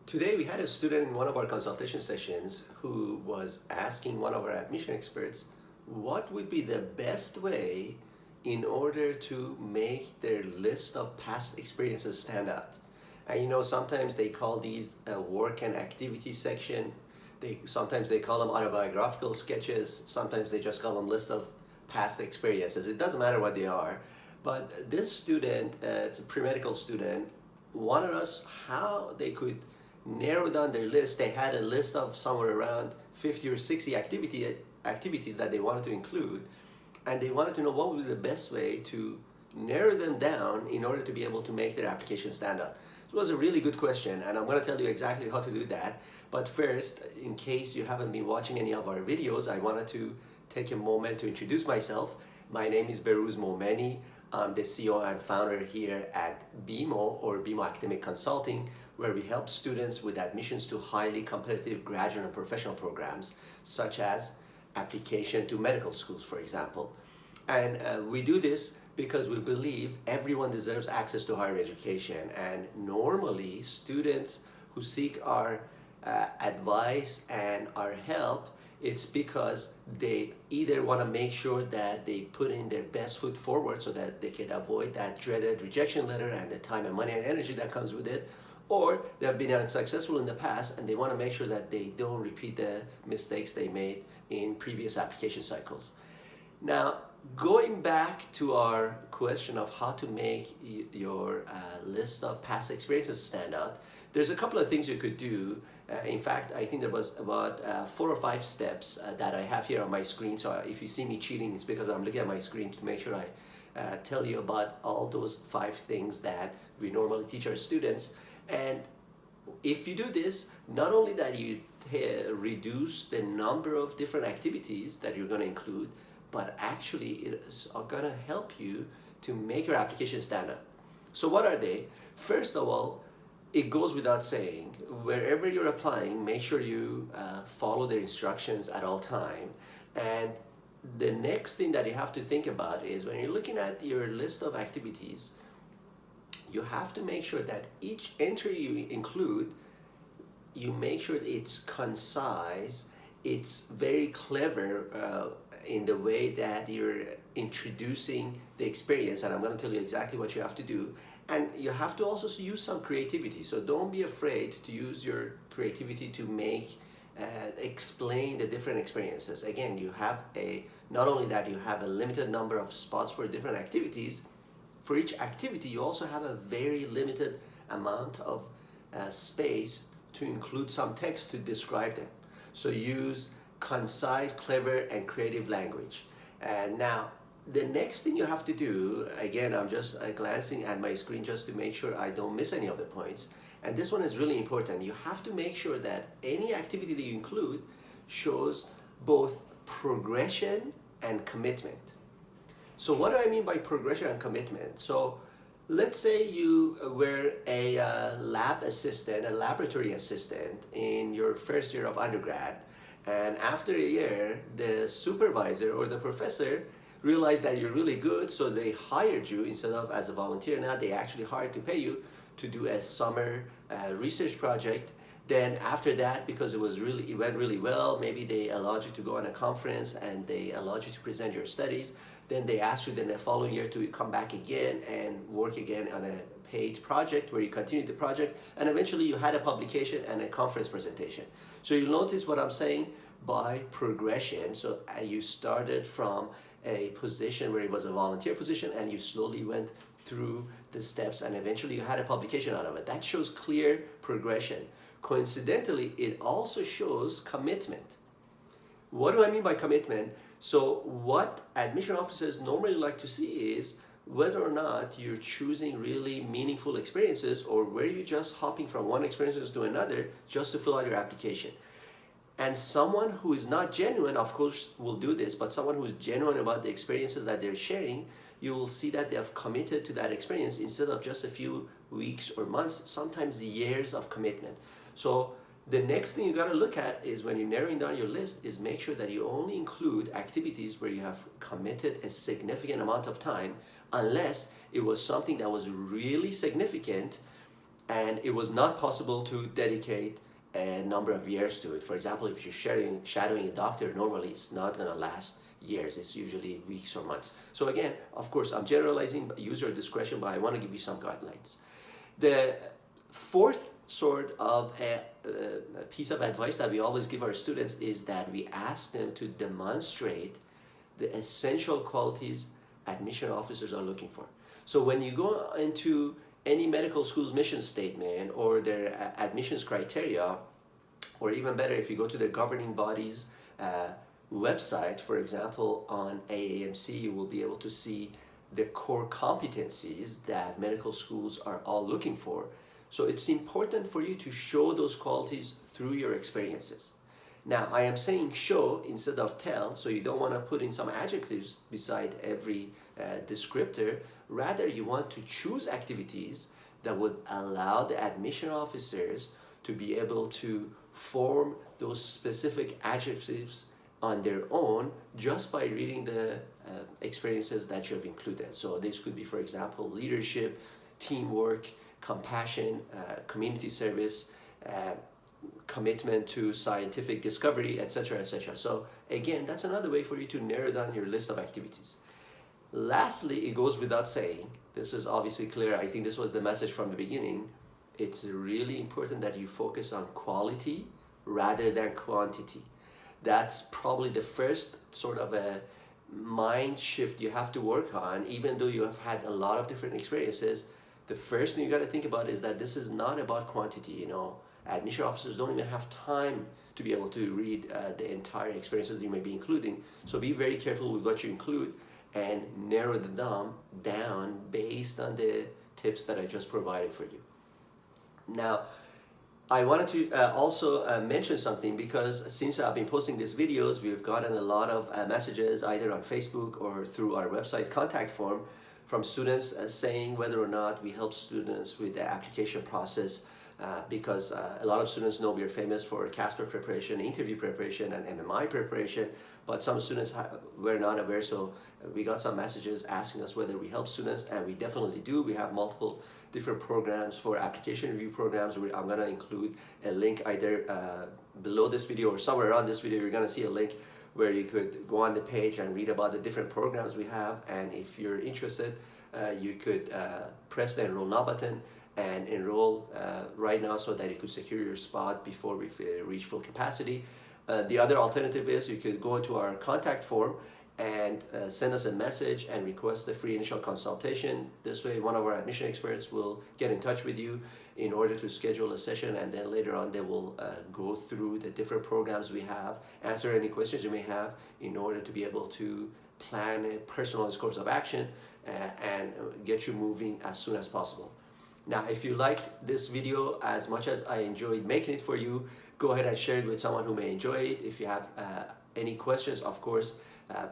Today we had a student in one of our consultation sessions who was asking one of our admission experts what would be the best way in order to make their list of past experiences stand out. And sometimes they call these a work and activity section. Sometimes they call them autobiographical sketches. Sometimes they just call them list of past experiences. It doesn't matter what they are. But this student, it's a pre-medical student, wanted us how they could narrow down their list. They had a list of somewhere around 50 or 60 activities that they wanted to include, and they wanted to know what would be the best way to narrow them down in order to be able to make their application stand out. It was a really good question, and I'm going to tell you exactly how to do that. But first, in case you haven't been watching any of our videos, I wanted to take a moment to introduce myself. My name is Beruz Momeni. I'm the CEO and founder here at BMO, or BMO Academic Consulting, where we help students with admissions to highly competitive graduate and professional programs, such as application to medical schools, for example. And we do this because we believe everyone deserves access to higher education. And normally, students who seek our advice and our help, it's because they either want to make sure that they put in their best foot forward so that they can avoid that dreaded rejection letter and the time and money and energy that comes with it, or they have been unsuccessful in the past and they want to make sure that they don't repeat the mistakes they made in previous application cycles. Now, going back to our question of how to make your list of past experiences stand out, there's a couple of things you could do. In fact, I think there was about 4 or 5 steps that I have here on my screen. So if you see me cheating, it's because I'm looking at my screen to make sure I tell you about all those 5 things that we normally teach our students. And if you do this, not only that you reduce the number of different activities that you're going to include, but actually it's going to help you to make your application stand out. So what are they? First of all, it goes without saying, wherever you're applying, make sure you follow the instructions at all time. And the next thing that you have to think about is when you're looking at your list of activities, you have to make sure that each entry you include, you make sure it's concise, it's very clever in the way that you're introducing the experience, and I'm going to tell you exactly what you have to do. And you have to also use some creativity, so don't be afraid to use your creativity to explain the different experiences. Again, you have not only that you have a limited number of spots for different activities, for each activity you also have a very limited amount of space to include some text to describe them. So use concise, clever, and creative language. And now, the next thing you have to do, again, I'm just glancing at my screen just to make sure I don't miss any of the points. And this one is really important. You have to make sure that any activity that you include shows both progression and commitment. So what do I mean by progression and commitment? So let's say you were a lab assistant, a laboratory assistant in your first year of undergrad, and after a year, the supervisor or the professor realized that you're really good, so they hired you instead of as a volunteer. Now they actually hired to pay you to do a summer research project. Then after that, because it went really well, maybe they allowed you to go on a conference and they allowed you to present your studies. Then they asked you then the following year to come back again and work again on a paid project where you continued the project, and eventually you had a publication and a conference presentation. So you'll notice what I'm saying by progression. So you started from a position where it was a volunteer position and you slowly went through the steps and eventually you had a publication out of it. That shows clear progression. Coincidentally, it also shows commitment. What do I mean by commitment? So what admission officers normally like to see is whether or not you're choosing really meaningful experiences or were you just hopping from one experience to another just to fill out your application. And someone who is not genuine, of course, will do this, but someone who is genuine about the experiences that they're sharing, you will see that they have committed to that experience instead of just a few weeks or months, sometimes years of commitment. So the next thing you got to look at is when you're narrowing down your list is make sure that you only include activities where you have committed a significant amount of time, unless it was something that was really significant and it was not possible to dedicate a number of years to it. For example, if you're shadowing a doctor, normally it's not going to last years. It's usually weeks or months. So again, of course, I'm generalizing user discretion, but I want to give you some guidelines. The fourth sort of a piece of advice that we always give our students is that we ask them to demonstrate the essential qualities admission officers are looking for. So when you go into any medical school's mission statement or their admissions criteria, or even better, if you go to the governing body's website, for example, on AAMC, you will be able to see the core competencies that medical schools are all looking for. So it's important for you to show those qualities through your experiences. Now, I am saying show instead of tell, so you don't want to put in some adjectives beside every descriptor. Rather, you want to choose activities that would allow the admission officers to be able to form those specific adjectives on their own just by reading the experiences that you have included. So this could be, for example, leadership, teamwork, compassion, community service, commitment to scientific discovery, etc., etc. So again, that's another way for you to narrow down your list of activities. Lastly, it goes without saying, this is obviously clear, I think this was the message from the beginning, it's really important that you focus on quality rather than quantity. That's probably the first sort of a mind shift you have to work on. Even though you have had a lot of different experiences, the first thing you got to think about is that this is not about quantity. You know, admission officers don't even have time to be able to read the entire experiences that you may be including. So be very careful with what you include and narrow them down based on the tips that I just provided for you. Now, I wanted to also mention something, because since I've been posting these videos, we've gotten a lot of messages either on Facebook or through our website contact form from students saying whether or not we help students with the application process, because a lot of students know we are famous for CASPER preparation, interview preparation, and MMI preparation, but some students were not aware, so we got some messages asking us whether we help students, and we definitely do. We have multiple different programs for application review programs. I'm going to include a link either below this video or somewhere around this video. You're going to see a link where you could go on the page and read about the different programs we have, and if you're interested, you could press the enroll now button and enroll right now so that you could secure your spot before we reach full capacity. The other alternative is you could go into our contact form and send us a message and request a free initial consultation. This way, one of our admission experts will get in touch with you in order to schedule a session, and then later on they will go through the different programs we have, answer any questions you may have in order to be able to plan a personalized course of action and get you moving as soon as possible. Now, if you liked this video as much as I enjoyed making it for you, go ahead and share it with someone who may enjoy it. If you have any questions, of course,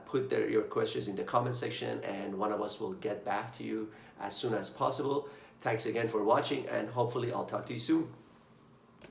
put your questions in the comment section, and one of us will get back to you as soon as possible. Thanks again for watching, and hopefully I'll talk to you soon.